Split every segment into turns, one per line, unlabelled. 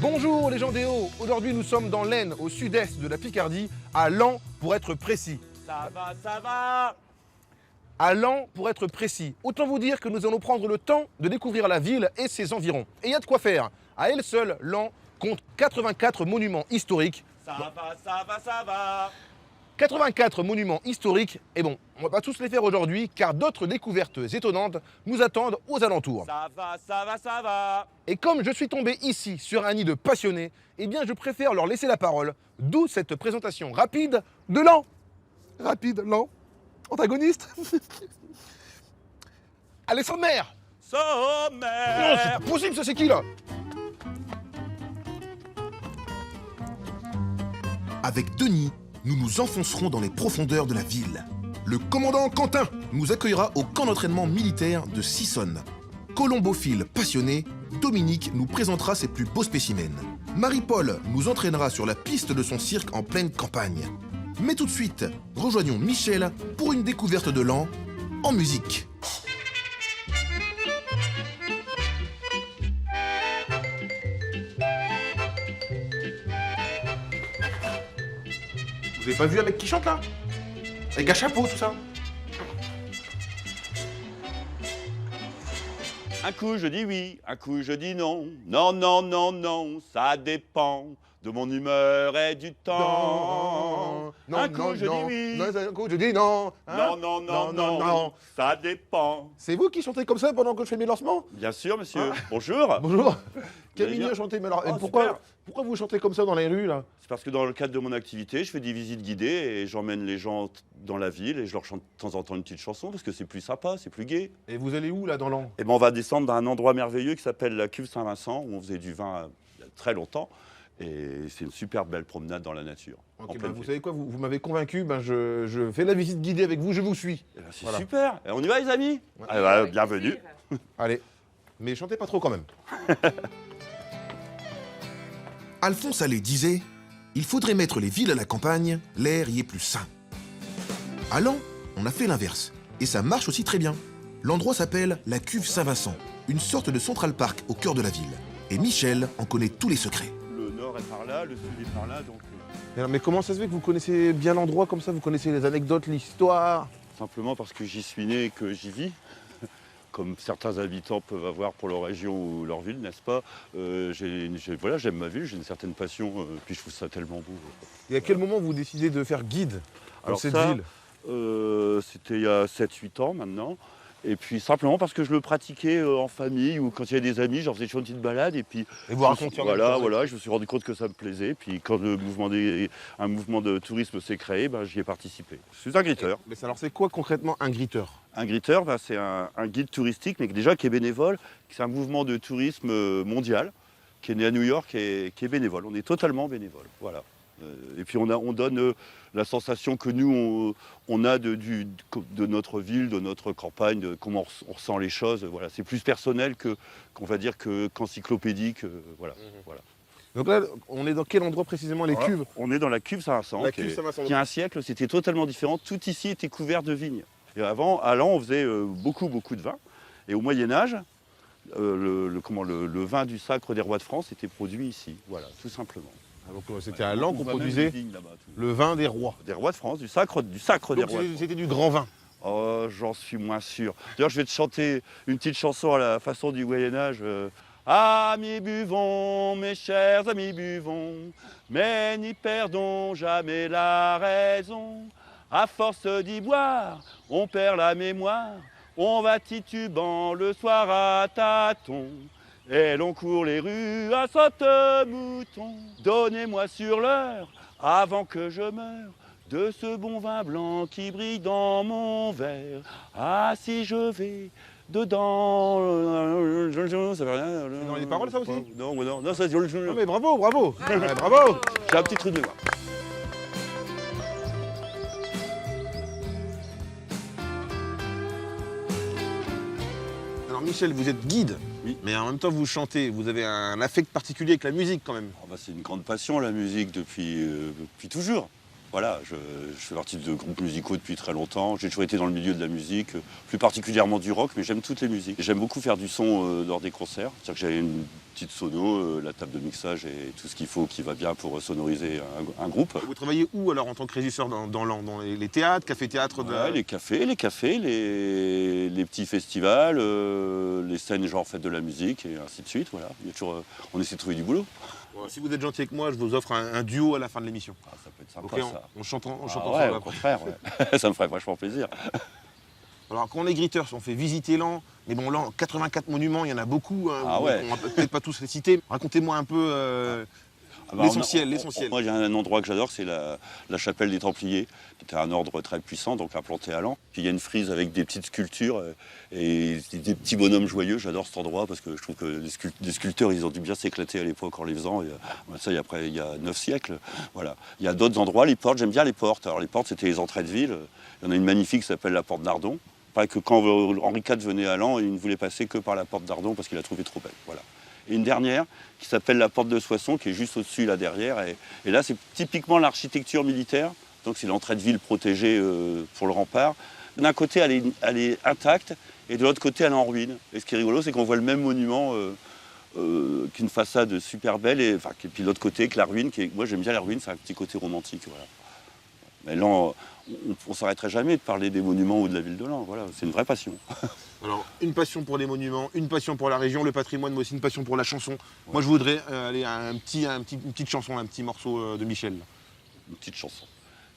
Bonjour les gens des Hauts, aujourd'hui nous sommes dans l'Aisne, au sud-est de la Picardie, à Laon pour être précis.
Ça va, ça va.
À Laon pour être précis. Autant vous dire que nous allons prendre le temps de découvrir la ville et ses environs. Et il y a de quoi faire. À elle seule, Laon compte 84 monuments historiques.
Ça va, ça va, ça va.
84 monuments historiques, et bon, on va pas tous les faire aujourd'hui, car d'autres découvertes étonnantes nous attendent aux alentours.
Ça va, ça va, ça va.
Et comme je suis tombé ici sur un nid de passionnés, eh bien je préfère leur laisser la parole, d'où cette présentation rapide de Laon. Rapide, Laon, antagoniste. Allez, sommaire. Non, c'est
Sommaire.
pas possible, ça c'est qui là?
Avec Denis, nous nous enfoncerons dans les profondeurs de la ville. Le commandant Quentin nous accueillera au camp d'entraînement militaire de Sissonne. Colombophile passionné, Dominique nous présentera ses plus beaux spécimens. Marie-Paul nous entraînera sur la piste de son cirque en pleine campagne. Mais tout de suite, rejoignons Michel pour une découverte de Laon en musique.
Vous avez pas vu un mec qui chante là? Avec un chapeau, tout ça.
Un coup je dis oui, un coup je dis non. Non, non, non, non, ça dépend de mon humeur et du temps. Un coup je dis oui.
Non, un coup je dis non. Hein?
Non, non, non, non, ça dépend.
C'est vous qui chantez comme ça pendant que je fais mes lancements?
Bien sûr, monsieur. Bonjour.
Bonjour. Quel
allez
mignon
bien
chanter, mais alors
Oh,
pourquoi
super.
vous chantez comme ça dans les rues là?
C'est parce que dans le cadre de mon activité, je fais des visites guidées et j'emmène les gens dans la ville et je leur chante de temps en temps une petite chanson parce que c'est plus sympa, c'est plus gai.
Et vous allez où là dans l'an?
Et ben on va descendre dans un endroit merveilleux qui s'appelle la Cuve Saint-Vincent où on faisait du vin il y a très longtemps. Et c'est une super belle promenade dans la nature. en
Ok,
pleine
vous
ville.
savez quoi, vous m'avez convaincu, je fais la visite guidée avec vous, je vous suis.
Eh ben, c'est
Voilà.
super. Et on y va les amis
Ouais.
Ah, bah, bienvenue.
Allez, mais chantez pas trop quand même.
Alphonse Allais disait « Il faudrait mettre les villes à la campagne, l'air y est plus sain. » À Laon, on a fait l'inverse. Et ça marche aussi très bien. L'endroit s'appelle la Cuve Saint-Vincent, une sorte de Central Park au cœur de la ville. Et Michel en connaît tous les secrets.
Le nord est par là, le sud est par là, donc
Mais comment ça se fait que vous connaissez bien l'endroit comme ça, vous connaissez les anecdotes, l'histoire?
simplement parce que j'y suis né et que j'y vis. Comme certains habitants peuvent avoir pour leur région ou leur ville, n'est-ce pas? Voilà, j'aime ma ville, j'ai une certaine passion, puis je trouve ça tellement beau.
Et à quel moment vous décidez de faire guide dans
Alors
cette
ça,
ville?
C'était il y a 7-8 ans maintenant. Et puis simplement parce que je le pratiquais en famille ou quand il y avait des amis, j'en faisais toujours une petite balade. Et puis
Et vous racontez en même temps.
voilà, je me suis rendu compte que ça me plaisait. Puis quand un mouvement de tourisme s'est créé, ben, j'y ai participé. Je suis un griteur.
Mais alors c'est quoi concrètement un griteur?
Un griteur, ben, c'est un guide touristique, mais déjà qui est bénévole. C'est un mouvement de tourisme mondial qui est né à New York et qui est bénévole. On est totalement bénévole. Voilà. Et puis on donne la sensation que nous, on a de notre ville, de notre campagne, de comment on ressent les choses. Voilà. C'est plus personnel qu'on va dire qu'encyclopédique. Voilà. Voilà.
Donc là, on est dans quel endroit précisément, les
Voilà.
cuves?
On est dans la Cuve Saint-Vincent,
La
qui,
Cuve Saint-Vincent.
qui a un siècle, c'était totalement différent. Tout ici était couvert de vignes. Et avant, à Laon, on faisait beaucoup de vin. Et au Moyen-Âge, le vin du Sacre des Rois de France était produit ici. Voilà, tout simplement.
Ah, donc c'était à Laon qu'on
On voit même
produisait
des vignes là-bas, tout.
le vin des rois.
Des rois de France, du sacre des
Donc
rois de France.
c'était du grand vin.
Oh, j'en suis moins sûr. D'ailleurs, je vais te chanter une petite chanson à la façon du Moyen-Âge. Amis buvons, mes chers amis buvons, mais n'y perdons jamais la raison. À force d'y boire, on perd la mémoire, on va titubant le soir à tâtons. Et l'on court les rues à saute-mouton. Donnez-moi sur l'heure, avant que je meure, de ce bon vin blanc qui brille dans mon verre. Ah, si je vais dedans... Ça veut rien...
C'est dans les paroles, ça aussi?
Non, ça c'est...
Non mais bravo, bravo. Ouais, bravo.
J'ai un petit truc de mémoire.
Alors Michel, vous êtes guide,
Oui.
mais en même temps vous chantez, vous avez un affect particulier avec la musique quand même.
Oh, bah, c'est une grande passion, la musique, depuis toujours. Voilà, je fais partie de groupes musicaux depuis très longtemps. J'ai toujours été dans le milieu de la musique, plus particulièrement du rock, mais j'aime toutes les musiques. J'aime beaucoup faire du son lors des concerts. C'est-à-dire que j'ai une petite sono, la table de mixage et tout ce qu'il faut qui va bien pour sonoriser un groupe.
Vous travaillez où alors en tant que régisseur dans les théâtres, cafés-théâtres
Les cafés, les petits festivals, les scènes genre fête de la musique et ainsi de suite. Voilà. Il y a toujours, on essaie de trouver du boulot.
Bon, si vous êtes gentil avec moi, je vous offre un duo à la fin de l'émission.
Ah, ça peut être sympa,
Okay,
ça.
on chante
Ouais,
ensemble.
au contraire, ouais. Ça me ferait vachement plaisir.
Alors quand les Gritters ont fait visiter Laon, mais bon Laon, 84 monuments, il y en a beaucoup, hein,
Ah ouais.
on va peut-être pas tous les citer. Racontez-moi un peu l'essentiel.
Moi, il y a un endroit que j'adore, c'est la chapelle des Templiers, qui était un ordre très puissant, donc implanté à Laon. Puis il y a une frise avec des petites sculptures et des petits bonhommes joyeux. J'adore cet endroit parce que je trouve que les sculpteurs, ils ont dû bien s'éclater à l'époque en les faisant. Et, ça, il y a 9 siècles. Voilà. Il y a d'autres endroits, les portes, j'aime bien les portes. Alors les portes, c'était les entrées de ville. Il y en a une magnifique qui s'appelle la porte d'Ardon. Pas que quand Henri IV venait à Laon, il ne voulait passer que par la porte d'Ardon parce qu'il la trouvait trop belle. Voilà. Et une dernière qui s'appelle la porte de Soissons, qui est juste au-dessus, là derrière. Et là, c'est typiquement l'architecture militaire. Donc c'est l'entrée de ville protégée pour le rempart. D'un côté, elle est intacte, et de l'autre côté, elle est en ruine. Et ce qui est rigolo, c'est qu'on voit le même monument qu'une façade super belle, et puis de l'autre côté, que la ruine. Moi, j'aime bien la ruine, c'est un petit côté romantique. Voilà. Mais là, on ne s'arrêterait jamais de parler des monuments ou de la ville de Laon. Voilà, c'est une vraie passion.
Alors, une passion pour les monuments, une passion pour la région, le patrimoine, mais aussi une passion pour la chanson. Ouais. Moi, je voudrais aller à une petite chanson, un petit morceau de Michel.
Une petite chanson.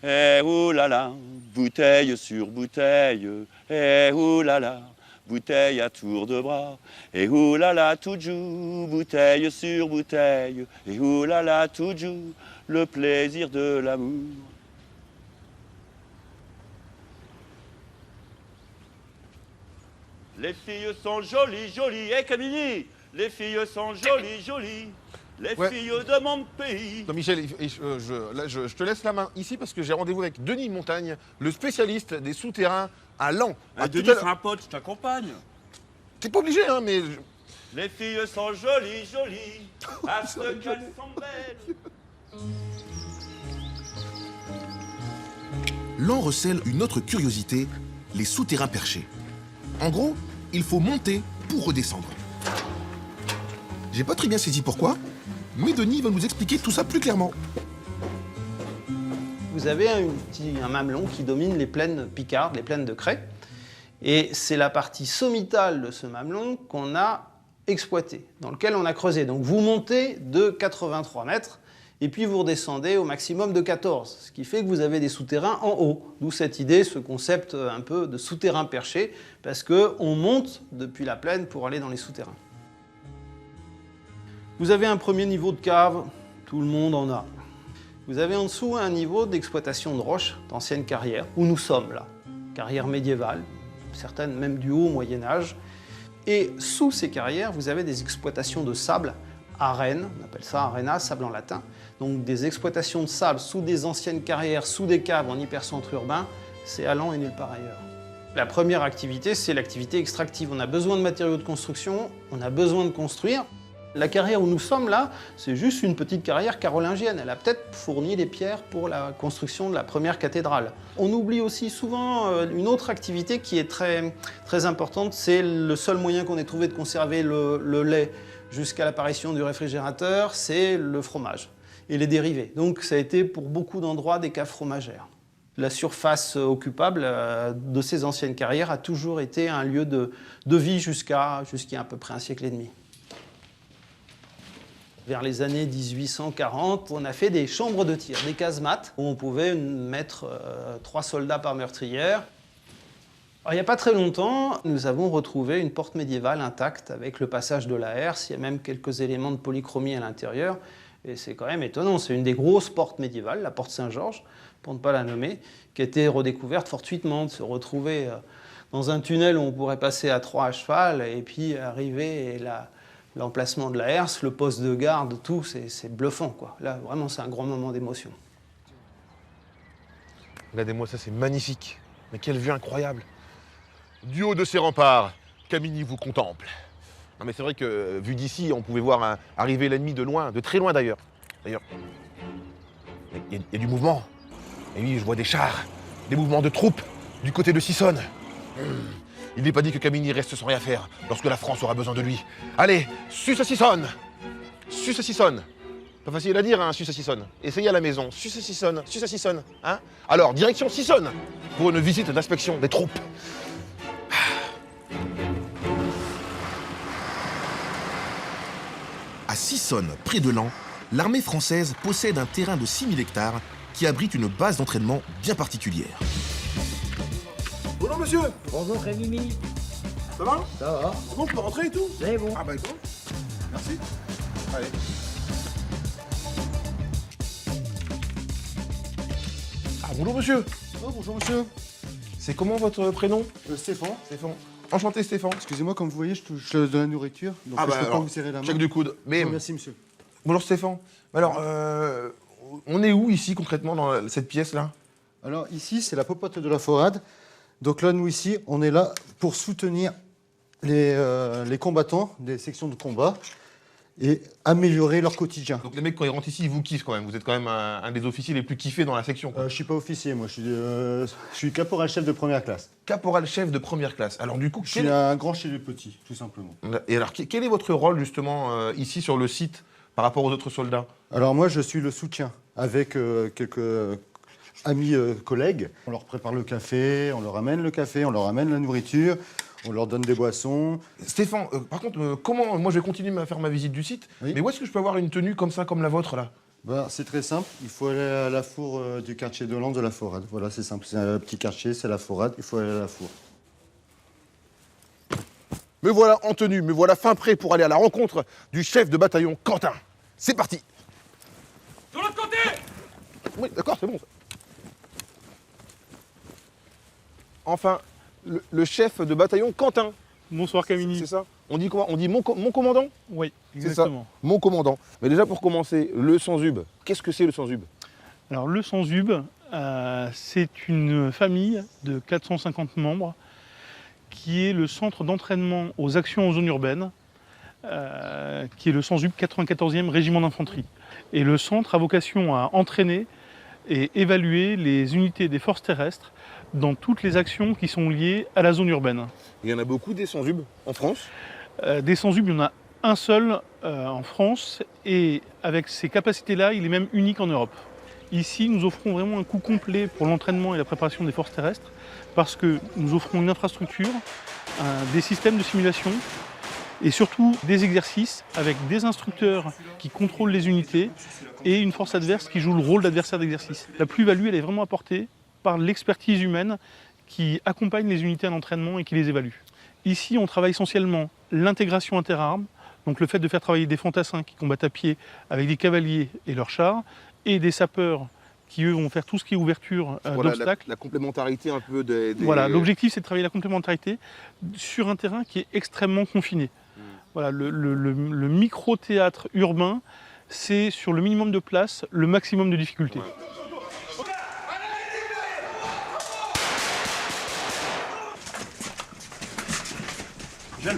Eh oh là là, bouteille sur bouteille, eh oh là là, bouteille à tour de bras, eh oh là là, tout joue, bouteille sur bouteille, eh oh là là, tout joue, le plaisir de l'amour. Les filles sont jolies, jolies, eh Camille, les filles sont jolies, jolies, les filles de mon pays.
Non, Michel, je te laisse la main ici parce que j'ai rendez-vous avec Denis Montagne, le spécialiste des souterrains à Laon.
Denis, c'est un pote, je t'accompagne.
T'es pas obligé, hein, mais...
Les filles sont jolies, jolies, à ce qu'elles sont belles.
Laon recèle une autre curiosité, les souterrains perchés. En gros, il faut monter pour redescendre. J'ai pas très bien saisi pourquoi, mais Denis va nous expliquer tout ça plus clairement.
Vous avez un mamelon qui domine les plaines picardes, les plaines de craie. Et c'est la partie sommitale de ce mamelon qu'on a exploité, dans lequel on a creusé. Donc vous montez de 83 mètres, et puis vous redescendez au maximum de 14, ce qui fait que vous avez des souterrains en haut. D'où cette idée, ce concept un peu de souterrain perché, parce qu'on monte depuis la plaine pour aller dans les souterrains. Vous avez un premier niveau de cave, tout le monde en a. Vous avez en dessous un niveau d'exploitation de roches, d'anciennes carrières, où nous sommes là. Carrières médiévales, certaines même du haut Moyen-Âge. Et sous ces carrières, vous avez des exploitations de sable, arènes, on appelle ça arena, sable en latin. Donc des exploitations de sable sous des anciennes carrières, sous des caves en hypercentre urbain, c'est à Laon et nulle part ailleurs. La première activité, c'est l'activité extractive. On a besoin de matériaux de construction, on a besoin de construire. La carrière où nous sommes là, c'est juste une petite carrière carolingienne. Elle a peut-être fourni les pierres pour la construction de la première cathédrale. On oublie aussi souvent une autre activité qui est très, très importante. C'est le seul moyen qu'on ait trouvé de conserver le lait jusqu'à l'apparition du réfrigérateur, c'est le fromage et les dérivés. Donc ça a été pour beaucoup d'endroits des caves fromagères. La surface occupable de ces anciennes carrières a toujours été un lieu de vie jusqu'à à peu près un siècle et demi. Vers les années 1840, on a fait des chambres de tir, des casemates, où on pouvait mettre 3 soldats par meurtrière. Alors, il n'y a pas très longtemps, nous avons retrouvé une porte médiévale intacte avec le passage de la herse. Il y a même quelques éléments de polychromie à l'intérieur. Et c'est quand même étonnant. C'est une des grosses portes médiévales, la porte Saint-Georges, pour ne pas la nommer, qui a été redécouverte fortuitement, de se retrouver dans un tunnel où on pourrait passer à 3 à cheval et puis arriver et l'emplacement de la herse, le poste de garde, tout, c'est bluffant, quoi. Là, vraiment, c'est un grand moment d'émotion.
Regardez-moi ça, c'est magnifique. Mais quelle vue incroyable. Du haut de ces remparts, Camini vous contemple. Non mais c'est vrai que, vu d'ici, on pouvait voir arriver l'ennemi de loin, de très loin d'ailleurs. D'ailleurs, il y a du mouvement. Et oui, je vois des chars, des mouvements de troupes du côté de Sissonne. Il n'est pas dit que Camini reste sans rien faire lorsque la France aura besoin de lui. Allez, sus à Sissonne! Suce-saucissonne. Pas facile à dire, hein, Suce-saucissonne. Essayez à la maison. Suce-saucissonne, Suce-saucissonne. Hein? Alors, direction Sissonne pour une visite d'inspection des troupes.
À Sissonne, près de Laon, l'armée française possède un terrain de 6000 hectares qui abrite une base d'entraînement bien particulière.
Bonjour monsieur,
Bonjour Rémi,
ça va?
ça va?
C'est bon, je peux rentrer et tout?
C'est bon.
Ah bah écoute, merci. Allez. Ah bonjour monsieur.
Oh, bonjour monsieur.
C'est comment votre prénom?
Stéphane.
Stéphane. Enchanté Stéphane.
Excusez-moi, comme vous voyez, je touche de la nourriture, donc je peux pas
alors,
vous serrer la main.
check du coude. Mais
Merci monsieur.
bonjour Stéphane. Alors, on est où ici concrètement dans cette pièce-là?
Alors ici, c'est la popote de la forade. Donc là, nous ici, on est là pour soutenir les combattants des sections de combat et améliorer leur quotidien.
Donc les mecs quand ils rentrent ici, ils vous kiffent quand même. Vous êtes quand même un des officiers les plus kiffés dans la section, quoi.
Je suis pas officier, moi, je suis caporal-chef de première classe.
Caporal-chef de première classe. Alors du coup,
Je suis un grand chez les petits, tout simplement.
Et alors quel est votre rôle justement ici sur le site par rapport aux autres soldats?
Alors moi, je suis le soutien avec quelques amis collègues. On leur prépare le café, on leur amène le café, on leur amène la nourriture, on leur donne des boissons.
Stéphane, par contre, comment moi je vais continuer à faire ma visite du site,
Oui.
mais où est-ce que je peux avoir une tenue comme ça, comme la vôtre là?
Ben, c'est très simple, il faut aller à la four du quartier de Lens de la Forade. Voilà, c'est simple, c'est un petit quartier, c'est la Forade, il faut aller à la four.
Me voilà en tenue, me voilà fin prêt pour aller à la rencontre du chef de bataillon Quentin. C'est parti.
De l'autre côté!
Oui, d'accord, c'est bon. Ça. Enfin, le chef de bataillon Quentin,
Bonsoir Camini.
c'est ça? On dit quoi? On dit mon commandant?
Oui,
C'est
exactement.
Mon commandant. Mais déjà pour commencer, le Sanzub. Qu'est-ce que c'est le Sanzub?
Alors le Sanzub, c'est une famille de 450 membres qui est le centre d'entraînement aux actions en zone urbaine, qui est le Sanzub 94e régiment d'infanterie. Et le centre a vocation à entraîner et évaluer les unités des forces terrestres dans toutes les actions qui sont liées à la zone urbaine.
Il y en a beaucoup des Sanzub en France.
Des Sanzub, il y en a un seul en France et avec ces capacités-là, il est même unique en Europe. Ici, nous offrons vraiment un coût complet pour l'entraînement et la préparation des forces terrestres parce que nous offrons une infrastructure, des systèmes de simulation et surtout des exercices avec des instructeurs qui contrôlent les unités et une force adverse qui joue le rôle d'adversaire d'exercice. La plus-value, elle est vraiment apportée par l'expertise humaine qui accompagne les unités à l'entraînement et qui les évalue. Ici, on travaille essentiellement l'intégration interarmes, donc le fait de faire travailler des fantassins qui combattent à pied avec des cavaliers et leurs chars, et des sapeurs qui, eux, vont faire tout ce qui est ouverture d'obstacles.
La complémentarité un peu des...
Voilà, l'objectif, c'est de travailler la complémentarité sur un terrain qui est extrêmement confiné. Voilà, le micro-théâtre urbain, c'est sur le minimum de place, le maximum de difficultés.
Ouais.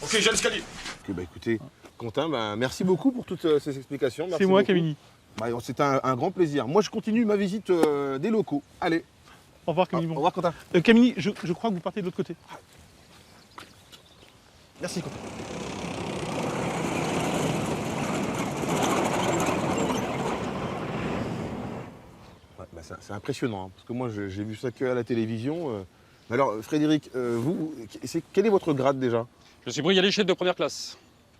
Ok, j'ai l'escalier.
Ok, bah écoutez, Quentin, bah, merci beaucoup pour toutes ces explications. Merci
C'est moi,
beaucoup.
Camini.
Bah, c'était un grand plaisir. Moi, je continue ma visite des locaux. Allez,
Au revoir,
au
Camini.
revoir Quentin.
Camini, je crois que vous partez de l'autre côté.
Merci Quentin. Ouais, bah, c'est impressionnant, hein, parce que moi j'ai vu ça que à la télévision. Mais alors Frédéric, quel est votre grade déjà?
Je suis brigadier chef de première classe.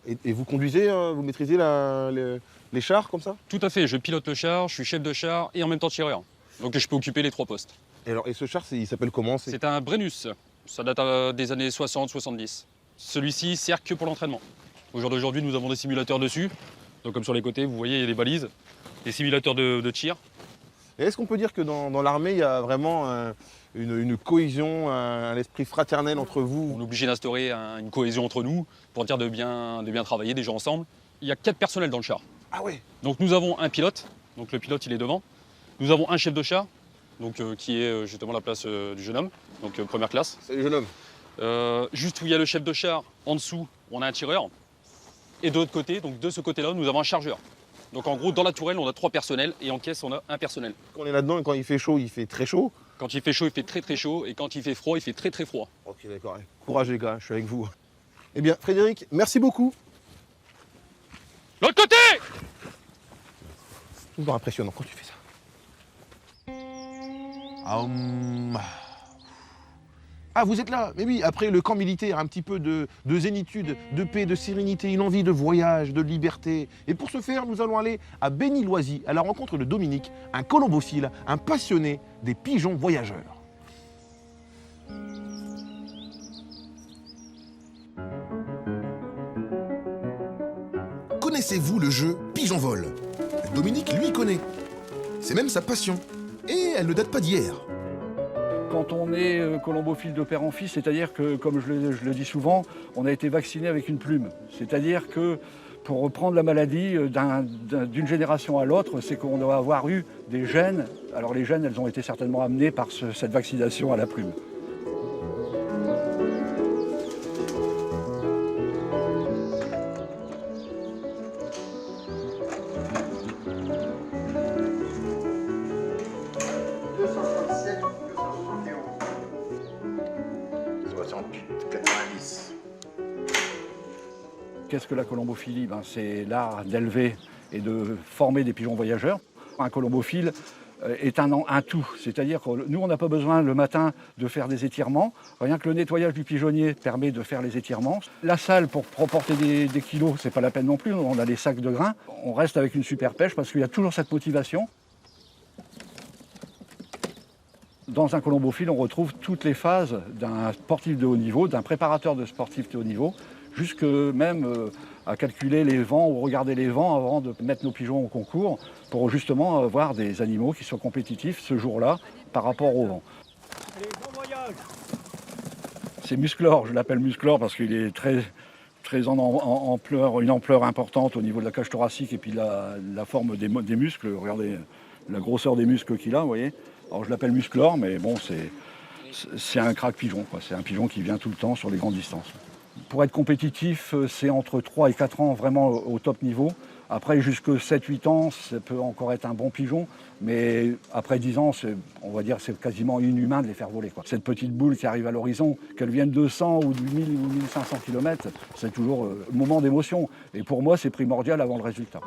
Et vous conduisez, vous maîtrisez les chars comme ça?
Tout à fait, je pilote le char, je suis chef de char et en même temps tireur. Donc je peux occuper les 3 postes.
Et ce char, il s'appelle comment?
C'est un Brennus, ça date des années 60-70. Celui-ci sert que pour l'entraînement. Au jour d'aujourd'hui, nous avons des simulateurs dessus. Donc comme sur les côtés, vous voyez, il y a des balises, des simulateurs de tir.
Et est-ce qu'on peut dire que dans l'armée, il y a vraiment une cohésion, un esprit fraternel entre vous?
On est obligé d'instaurer une cohésion entre nous pour dire de bien travailler déjà ensemble. Il y a 4 personnels dans le char.
Ah ouais.
Donc nous avons un pilote, donc le pilote il est devant. Nous avons un chef de char, donc, qui est justement la place du jeune homme, donc première classe.
Salut jeune homme.
Juste où il y a le chef de char, en dessous, on a un tireur. Et de l'autre côté, donc de ce côté-là, nous avons un chargeur. Donc en gros, dans la tourelle, on a 3 personnels et en caisse, on a un personnel.
Quand on est là-dedans et quand il fait chaud, il fait très chaud.
Quand il fait chaud, il fait très très chaud. Et quand il fait froid, il fait très très froid.
Ok, d'accord. Courage les gars, je suis avec vous. Eh bien, Frédéric, merci beaucoup. Toujours impressionnant quand tu fais ça. Ah, vous êtes là? Mais oui, après le camp militaire, un petit peu de zénitude, de paix, de sérénité, une envie de voyage, de liberté. Et pour ce faire, nous allons aller à Béni-Loisy, à la rencontre de Dominique, un colombophile, un passionné des pigeons voyageurs.
Connaissez-vous le jeu Pigeon Vol? Dominique, lui, connaît. C'est même sa passion. Et elle ne date pas d'hier.
Quand on est colombophile de père en fils, c'est-à-dire que, comme je le dis souvent, on a été vacciné avec une plume. C'est-à-dire que pour reprendre la maladie d'une génération à l'autre, c'est qu'on doit avoir eu des gènes. Alors les gènes, elles ont été certainement amenées par cette vaccination à la plume. Qu'est-ce que la colombophilie? C'est l'art d'élever et de former des pigeons voyageurs. Un colombophile est un tout, c'est-à-dire que nous, on n'a pas besoin le matin de faire des étirements. Rien que le nettoyage du pigeonnier permet de faire les étirements. La salle pour porter des kilos, c'est pas la peine non plus, on a les sacs de grains. On reste avec une super pêche parce qu'il y a toujours cette motivation. Dans un colombophile, on retrouve toutes les phases d'un sportif de haut niveau, d'un préparateur de sportif de haut niveau, jusque même à calculer les vents ou regarder les vents avant de mettre nos pigeons au concours pour justement avoir des animaux qui soient compétitifs ce jour-là par rapport au vent.
Allez, bon voyage!
C'est Musclor, je l'appelle Musclor parce qu'il est très en ampleur, une ampleur importante au niveau de la cage thoracique et puis la forme des muscles. Regardez la grosseur des muscles qu'il a, vous voyez. Alors je l'appelle Musclor, mais bon, c'est un crack pigeon, quoi. C'est un pigeon qui vient tout le temps sur les grandes distances. Pour être compétitif, c'est entre 3 et 4 ans vraiment au top niveau. Après, jusque 7-8 ans, ça peut encore être un bon pigeon. Mais après 10 ans, on va dire c'est quasiment inhumain de les faire voler, quoi. Cette petite boule qui arrive à l'horizon, qu'elle vienne de 200 ou de 1000 ou 1500 km, c'est toujours un moment d'émotion. Et pour moi, c'est primordial avant le résultat.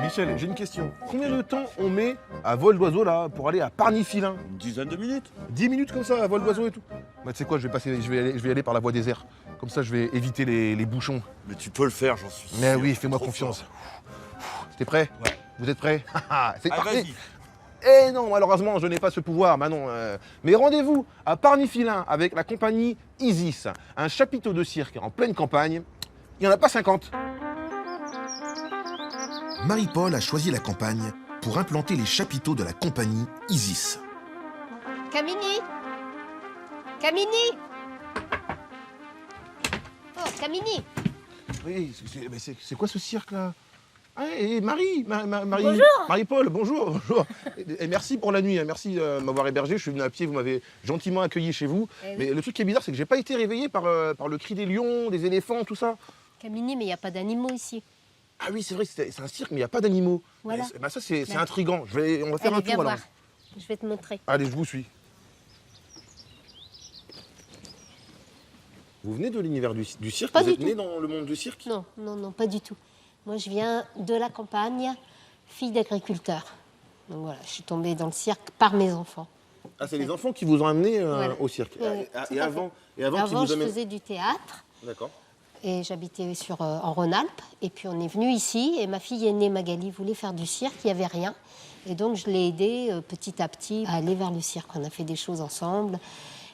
Michel, j'ai une question. Combien de temps on met à vol d'oiseau là pour aller à Parny-Filin?
Une dizaine de minutes.
10 minutes comme ça à vol d'oiseau et tout? Bah, tu sais quoi, je vais y aller par la voie des airs. Comme ça, je vais éviter les bouchons.
Mais tu peux le faire, j'en suis sûr.
Mais oui, fais-moi confiance. T'es prêt?
Ouais.
Vous êtes prêts? C'est
Allez,
parti.
vas-y.
Eh non, malheureusement, je n'ai pas ce pouvoir. Bah non. Mais rendez-vous à Parny-Filin avec la compagnie Isis, un chapiteau de cirque en pleine campagne. Il n'y en a pas 50.
Marie-Paul a choisi la campagne pour implanter les chapiteaux de la compagnie Isis.
Camini Camini Oh, Camini
Oui, c'est quoi ce cirque là? Ah, et Marie,
Bonjour.
Marie-Paul, bonjour. Et merci pour la nuit, hein, merci de m'avoir hébergé. Je suis venu à pied, vous m'avez gentiment accueilli chez vous. Mais le truc qui est bizarre, c'est que j'ai pas été réveillé par le cri des lions, des éléphants, tout ça.
Camini, mais il n'y a pas d'animaux ici.
Ah oui, c'est vrai, c'est un cirque, mais il n'y a pas d'animaux.
Voilà.
Bah ça, c'est intriguant. On va faire
Allez,
un
viens
tour
voir.
alors.
Je vais te montrer.
Allez, je vous suis. Vous venez de l'univers du cirque?
Pas
Vous
du
êtes
tout.
né dans le monde du cirque?
Non, non, non, pas du tout. Moi, je viens de la campagne, fille d'agriculteur. Donc voilà, je suis tombée dans le cirque par mes enfants.
Ah, c'est les enfants qui vous ont amené
Voilà.
au cirque.
Oui,
Et
tout à fait.
avant qui
Avant,
vous
je
amènent...
faisais du théâtre.
D'accord.
Et j'habitais en Rhône-Alpes. Et puis on est venu ici. Et ma fille aînée, Magali, voulait faire du cirque. Il n'y avait rien. Et donc je l'ai aidée petit à petit à aller vers le cirque. On a fait des choses ensemble.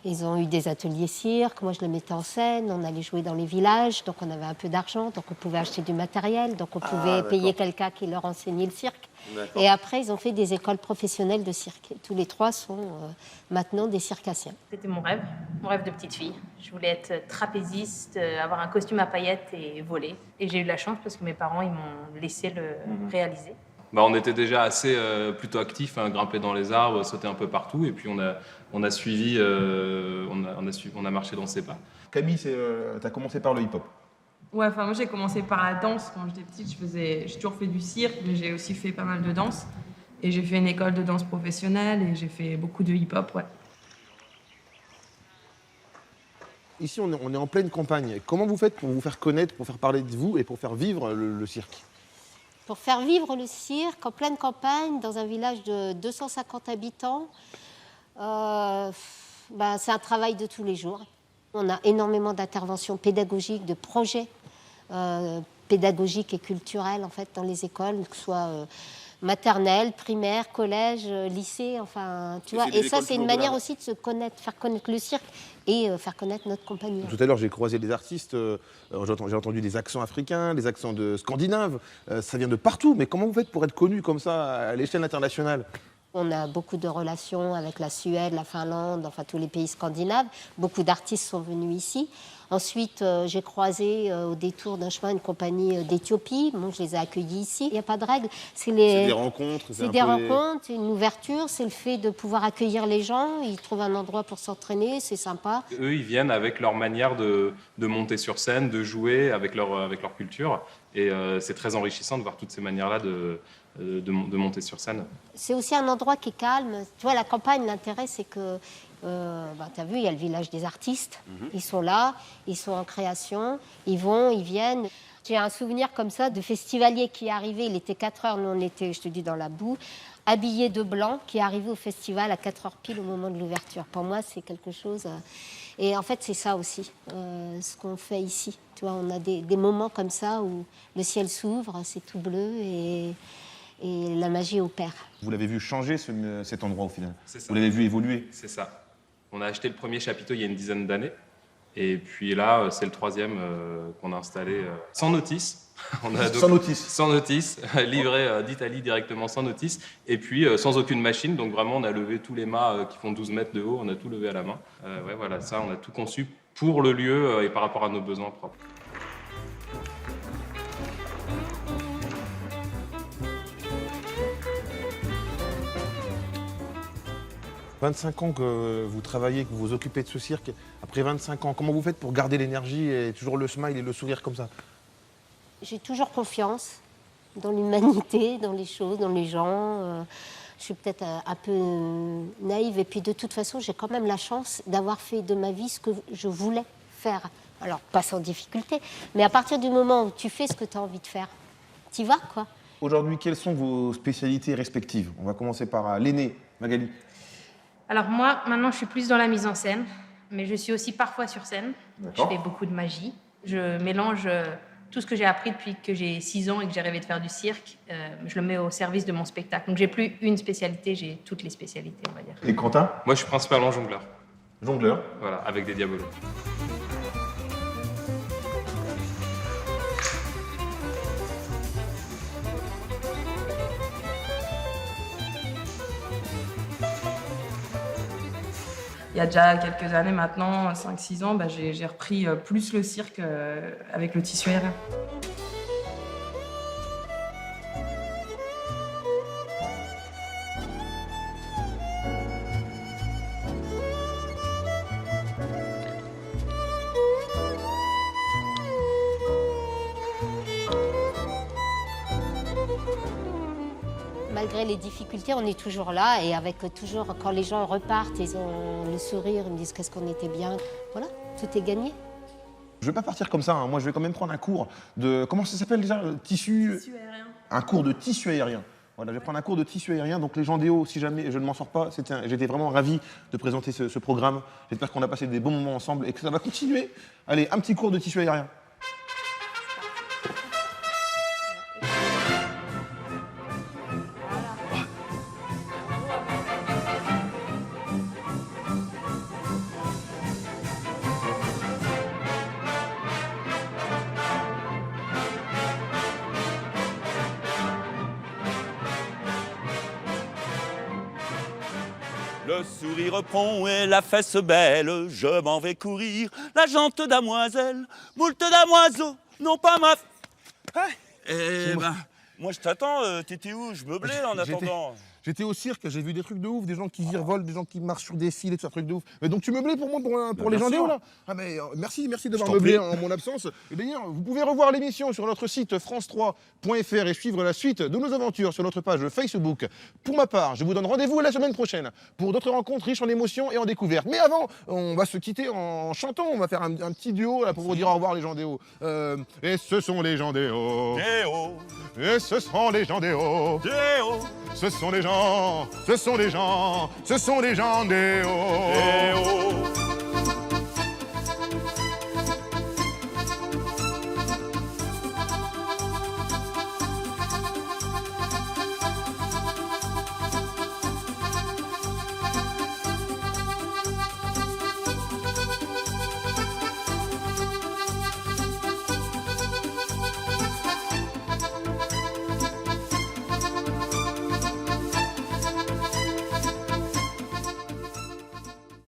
Ils ont eu des ateliers cirque. Moi, je les mettais en scène. On allait jouer dans les villages. Donc on avait un peu d'argent. Donc on pouvait acheter du matériel. Donc on pouvait payer quelqu'un qui leur enseignait le cirque. Et après, ils ont fait des écoles professionnelles de cirque. Et tous les trois sont maintenant des circassiens.
C'était mon rêve de petite fille. Je voulais être trapéziste, avoir un costume à paillettes et voler. Et j'ai eu de la chance parce que mes parents ils m'ont laissé le réaliser.
Bah, on était déjà assez plutôt actifs, hein, grimper dans les arbres, sauter un peu partout. Et puis on a suivi, on a marché dans ses pas.
Camille, t'as commencé par le hip-hop.
Ouais, enfin moi j'ai commencé par la danse quand j'étais petite. J'ai toujours fait du cirque, mais j'ai aussi fait pas mal de danse. Et j'ai fait une école de danse professionnelle et j'ai fait beaucoup de hip-hop, ouais.
ici on est en pleine campagne. Comment vous faites pour vous faire connaître, pour faire parler de vous et pour faire vivre le cirque?
Pour faire vivre le cirque en pleine campagne, dans un village de 250 habitants, c'est un travail de tous les jours. On a énormément d'interventions pédagogiques, de projets pédagogiques et culturels en fait, dans les écoles, que ce soit maternelle, primaire, collège, lycée, enfin, tu vois. Et ça, c'est une manière aussi de se connaître, faire connaître le cirque et faire connaître notre compagnie.
Tout à l'heure, j'ai croisé des artistes, j'ai entendu des accents africains, des accents scandinaves, ça vient de partout. Mais comment vous faites pour être connu comme ça à l'échelle internationale?
On a beaucoup de relations avec la Suède, la Finlande, enfin tous les pays scandinaves. Beaucoup d'artistes sont venus ici. Ensuite, j'ai croisé au détour d'un chemin une compagnie d'Éthiopie. Bon, je les ai accueillis ici. Il n'y a pas de règle. C'est
des rencontres.
C'est des rencontres, c'est une ouverture, c'est le fait de pouvoir accueillir les gens. Ils trouvent un endroit pour s'entraîner, c'est sympa.
Eux, ils viennent avec leur manière de monter sur scène, de jouer avec leur culture. Et c'est très enrichissant de voir toutes ces manières-là de monter sur scène.
C'est aussi un endroit qui est calme. Tu vois, la campagne, l'intérêt, c'est que, tu as vu, il y a le village des artistes. Ils sont là, ils sont en création, ils vont, ils viennent. J'ai un souvenir comme ça de festivalier qui est arrivé, il était 4 heures, nous on était, je te dis, dans la boue, habillé de blanc, qui est arrivé au festival à 4 heures pile au moment de l'ouverture. Pour moi, c'est quelque chose... Et en fait, c'est ça aussi, ce qu'on fait ici. Tu vois, on a des moments comme ça où le ciel s'ouvre, c'est tout bleu et la magie opère.
Vous l'avez vu changer cet endroit au final?
C'est ça.
Vous l'avez vu évoluer?
C'est ça. On a acheté le premier chapiteau il y a une dizaine d'années. Et puis là, c'est le troisième qu'on a installé sans notice.
Sans notice.
Sans notice, livré d'Italie directement sans notice. Et puis sans aucune machine. Donc vraiment, on a levé tous les mâts qui font 12 mètres de haut. On a tout levé à la main. Ouais, voilà, ça, on a tout conçu pour le lieu et par rapport à nos besoins propres.
25 ans que vous travaillez, que vous vous occupez de ce cirque. Après 25 ans, comment vous faites pour garder l'énergie et toujours le smile et le sourire comme ça?
J'ai toujours confiance dans l'humanité, dans les choses, dans les gens. Je suis peut-être un peu naïve. Et puis de toute façon, j'ai quand même la chance d'avoir fait de ma vie ce que je voulais faire. Alors, pas sans difficulté, mais à partir du moment où tu fais ce que tu as envie de faire, t'y vas, quoi.
Aujourd'hui, quelles sont vos spécialités respectives? On va commencer par l'aînée, Magali.
Alors moi, maintenant, je suis plus dans la mise en scène, mais je suis aussi parfois sur scène. Je fais beaucoup de magie. Je mélange tout ce que j'ai appris depuis que j'ai 6 ans et que j'ai rêvé de faire du cirque. Je le mets au service de mon spectacle. Donc j'ai plus une spécialité, j'ai toutes les spécialités, on va dire.
Et Quentin?
Moi, je suis principalement jongleur.
Jongleur.
Voilà, avec des diabolos.
Il y a déjà quelques années maintenant, 5-6 ans, j'ai repris plus le cirque avec le tissu aérien.
Malgré les difficultés, on est toujours là et avec toujours, quand les gens repartent, ils ont le sourire, ils me disent qu'est-ce qu'on était bien. Voilà, tout est gagné.
Je vais pas partir comme ça, hein. Moi je vais quand même prendre un cours de, comment ça s'appelle déjà, tissu aérien. Un cours de tissu aérien. Voilà, je vais prendre un cours de tissu aérien, donc les gens des hauts, si jamais je ne m'en sors pas, j'étais vraiment ravi de présenter ce programme. J'espère qu'on a passé des bons moments ensemble et que ça va continuer. Allez, un petit cours de tissu aérien.
Le sourire prompt et la fesse belle, je m'en vais courir, la jante damoiselle, moult damoiseaux, non pas ma... Eh ben, moi je t'attends, t'étais où? Je meublais en attendant.
J'étais au cirque, j'ai vu des trucs de ouf, des gens qui virevolent, des gens qui marchent sur des fils et tout, un truc de ouf. Mais donc tu meublais pour moi, pour les
bien
gens
sûr.
là. Ah mais merci d'avoir
t'en
meublé
prie.
en mon absence. Et d'ailleurs, vous pouvez revoir l'émission sur notre site france3.fr et suivre la suite de nos aventures sur notre page Facebook. Pour ma part, je vous donne rendez-vous la semaine prochaine pour d'autres rencontres riches en émotions et en découvertes. Mais avant, on va se quitter en chantant, on va faire un petit duo là pour vous dire au revoir les gens des hauts. Et ce sont les gens des hauts. Et ce sont les gens des hauts. Ce sont les gens des hauts.